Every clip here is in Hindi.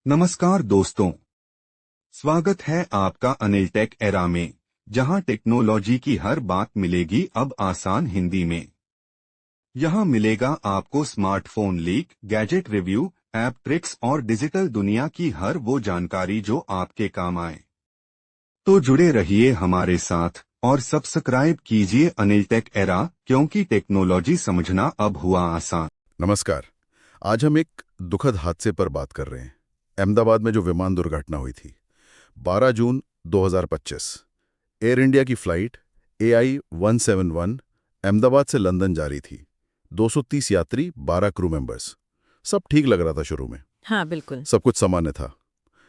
नमस्कार दोस्तों, स्वागत है आपका अनिल टेक एरा में, जहां टेक्नोलॉजी की हर बात मिलेगी अब आसान हिंदी में। यहां मिलेगा आपको smartphone leak, gadget review, app tricks और डिजिटल दुनिया की हर वो जानकारी जो आपके काम आए। तो जुड़े रहिए हमारे साथ और सब्सक्राइब कीजिए अनिल टेक एरा, क्योंकि टेक्नोलॉजी समझना अब हुआ आसान। नमस्कार। आज हम एक दुखद हादसे पर बात कर रहे हैं। अहमदाबाद में जो विमान दुर्घटना हुई थी 12 जून 2025। एयर इंडिया की फ्लाइट AI-171 अहमदाबाद से लंदन जा रही थी। 230 यात्री, 12 क्रू मेंबर्स। सब ठीक लग रहा था शुरू में। हाँ, बिल्कुल। सब कुछ सामान्य था।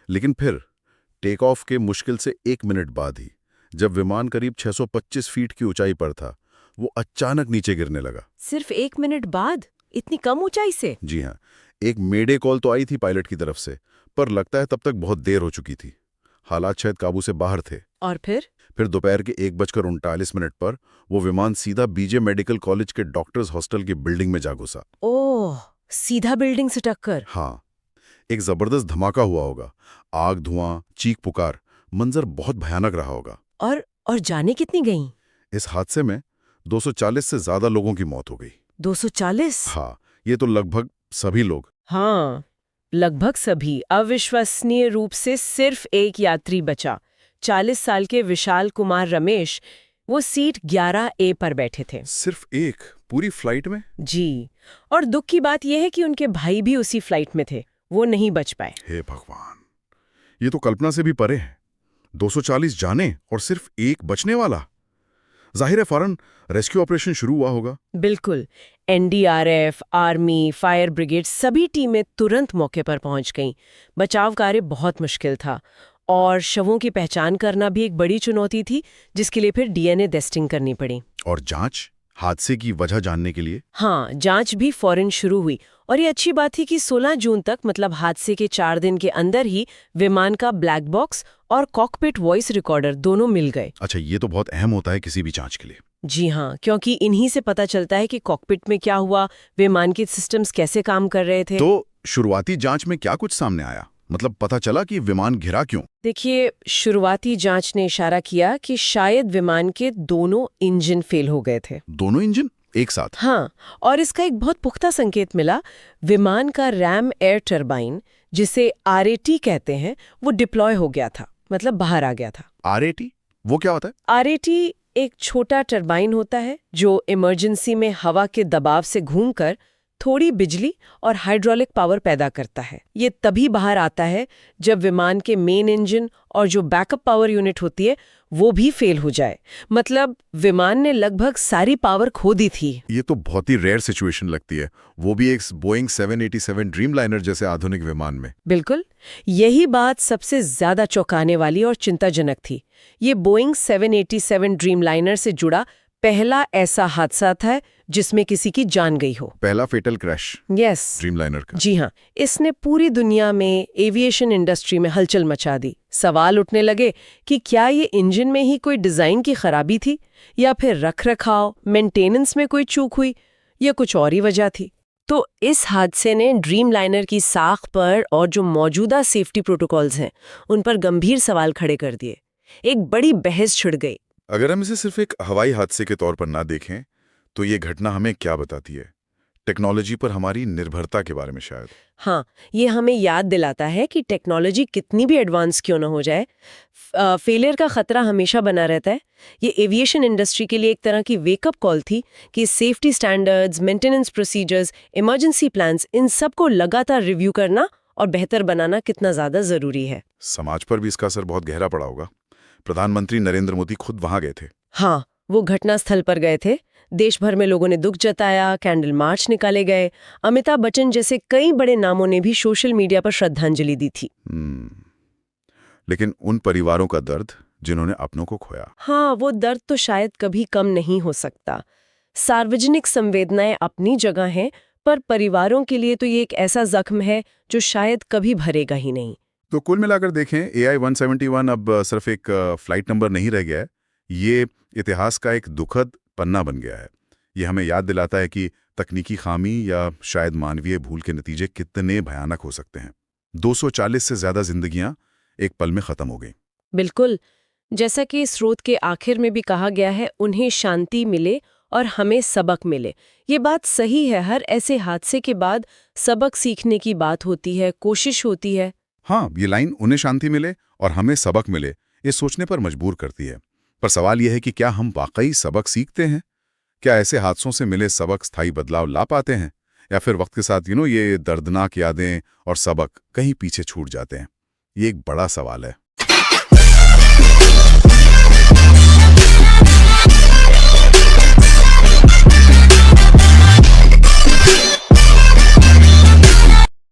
लेकिन फिर टेक ऑफ के मुश्किल से 1 मिनट बाद ही, जब विमान करीब 625 फीट की ऊंचाई पर था, वो अचानक नीचे गिरने लगा। सिर्फ 1 मिनट बाद? इतनी कम ऊंचाई से? जी हाँ, एक मेडे कॉल तो आई थी पायलट की तरफ से, पर लगता है तब तक बहुत देर हो चुकी थी। हालात शायद काबू से बाहर थे। और फिर दोपहर के 1:39 पर वो विमान सीधा बीजे मेडिकल कॉलेज के डॉक्टर्स हॉस्टल की बिल्डिंग में जा घुसा। ओह, सीधा बिल्डिंग से टक्कर? हाँ, एक जबरदस्त धमाका हुआ होगा। आग, धुआं, चीख पुकार, मंजर बहुत भयानक रहा होगा। और जाने कितनी गईं? इस हादसे में 240 से ज्यादा लोगों की मौत हो गई। 240? हाँ, ये तो लगभग सभी लोग। हाँ, लगभग सभी। अविश्वसनीय रूप से सिर्फ एक यात्री बचा। 40 साल के विशाल कुमार रमेश। वो सीट 11A पर बैठे थे। सिर्फ एक? पूरी फ्लाइट में? जी। और दुख की बात यह है कि उनके भाई भी उसी फ्लाइट में थे। वो नहीं बच पाए। हे भगवान, ये तो कल्पना से भी परे है। 240 जाने और सिर्फ एक बचने वाला। जाहिर है फौरन रेस्क्यू ऑपरेशन शुरू हुआ होगा। बिल्कुल। NDRF, आर्मी, फायर ब्रिगेड सभी टीमें तुरंत मौके पर पहुंच गईं। बचाव कार्य बहुत मुश्किल था और शवों की पहचान करना भी एक बड़ी चुनौती थी, जिसके लिए फिर DNA टेस्टिंग करनी पड़ी। और जांच, हादसे की वजह जानने के लिए? हाँ, जांच भी फौरन शुरू हुई। और ये अच्छी बात थी कि 16 जून तक, मतलब हादसे के 4 दिन के अंदर ही, विमान का ब्लैक बॉक्स और कॉकपिट वॉइस रिकॉर्डर दोनों मिल गए। अच्छा, ये तो बहुत अहम होता है किसी भी जांच के लिए। जी हाँ, क्योंकि इन्हीं से पता चलता है कि कॉकपिट में क्या हुआ, विमान के सिस्टम्स कैसे काम कर रहे थे। तो शुरुआती जांच में क्या कुछ सामने आया? मतलब पता चला कि विमान घिरा क्यों? देखिए, शुरुआती जांच ने इशारा किया कि शायद विमान के दोनों इंजन फेल हो गए थे। दोनों इंजन एक साथ? हाँ, और इसका एक बहुत पुख्ता संकेत मिला। विमान का रैम एयर टरबाइन, जिसे RAT कहते हैं, वो डिप्लॉय हो गया था, मतलब बाहर आ गया था। RAT? वो क्या होता है? RAT एक छोटा टरबाइन होता है जो इमरजेंसी में हवा के दबाव से घूमकर थोड़ी बिजली और हाइड्रोलिक पावर पैदा करता है। ये तभी बाहर आता है जब विमान के मेन इंजन और जो बैकअप पावर यूनिट होती है वो भी फेल हो जाए। मतलब विमान ने लगभग सारी पावर खो दी थी। ये तो बहुत ही रेयर सिचुएशन लगती है, वो भी एक बोइंग 787 ड्रीमलाइनर जैसे आधुनिक विमान में। बिल्कुल, यही बात सबसे ज्यादा चौंकाने वाली और चिंताजनक थी। ये बोइंग 787 ड्रीमलाइनर से जुड़ा पहला ऐसा हादसा था जिसमें किसी की जान गई हो। पहला फेटल क्रैश? यस, ड्रीमलाइनर का? जी हाँ। इसने पूरी दुनिया में एविएशन इंडस्ट्री में हलचल मचा दी। सवाल उठने लगे कि क्या ये इंजन में ही कोई डिजाइन की खराबी थी, या फिर रखरखाव, मेंटेनेंस में कोई चूक हुई, या कुछ और ही वजह थी। तो इस हादसे ने ड्रीमलाइनर की साख पर और जो मौजूदा सेफ्टी प्रोटोकॉल्स हैं उन पर गंभीर सवाल खड़े कर दिए। एक बड़ी बहस छिड़ गई। अगर हम इसे सिर्फ एक हवाई हादसे के तौर पर ना देखें, तो ये घटना हमें क्या बताती है? टेक्नोलॉजी पर हमारी निर्भरता के बारे में शायद। हाँ, ये हमें याद दिलाता है कि टेक्नोलॉजी कितनी भी एडवांस क्यों ना हो जाए, फेलियर का खतरा हमेशा बना रहता है। ये एविएशन इंडस्ट्री के लिए एक तरह की वेकअप कॉल थी कि safety standards, maintenance procedures, emergency plans, इन सबको लगातार रिव्यू करना और बेहतर बनाना कितना ज्यादा जरूरी है। समाज पर भी इसका असर बहुत गहरा पड़ा होगा। प्रधानमंत्री नरेंद्र मोदी खुद वहां गए थे। हाँ, वो घटना स्थल पर गए थे। देश भर में लोगों ने दुख जताया, कैंडल मार्च निकाले गए। अमिताभ बच्चन जैसे कई बड़े नामों ने भी सोशल मीडिया पर श्रद्धांजलि दी थी। लेकिन उन परिवारों का दर्द जिन्होंने अपनों को खोया? हाँ, वो दर्द तो शायद कभी कम नहीं हो सकता। सार्वजनिक संवेदनाएं अपनी जगह हैं, पर परिवारों के लिए तो ये एक ऐसा जख्म है जो शायद कभी भरेगा ही नहीं। तो कुल मिलाकर देखें, AI-171 अब सिर्फ एक फ्लाइट नंबर नहीं रह गया है। ये इतिहास का एक दुखद पन्ना बन गया है। ये हमें याद दिलाता है कि तकनीकी खामी या शायद मानवीय भूल के नतीजे कितने भयानक हो सकते हैं। 240 से ज्यादा जिंदगियां एक पल में खत्म हो गई। बिल्कुल, जैसा कि स्रोत के आखिर में भी कहा गया है, उन्हें शांति मिले और हमें सबक मिले। ये बात सही है, हर ऐसे हादसे के बाद सबक सीखने की बात होती है, कोशिश होती है। हाँ, ये लाइन उन्हें शांति मिले और हमें सबक मिले, ये सोचने पर मजबूर करती है। पर सवाल यह है कि क्या हम वाकई सबक सीखते हैं? क्या ऐसे हादसों से मिले सबक स्थायी बदलाव ला पाते हैं, या फिर वक्त के साथ ये दर्दनाक यादें और सबक कहीं पीछे छूट जाते हैं? ये एक बड़ा सवाल है।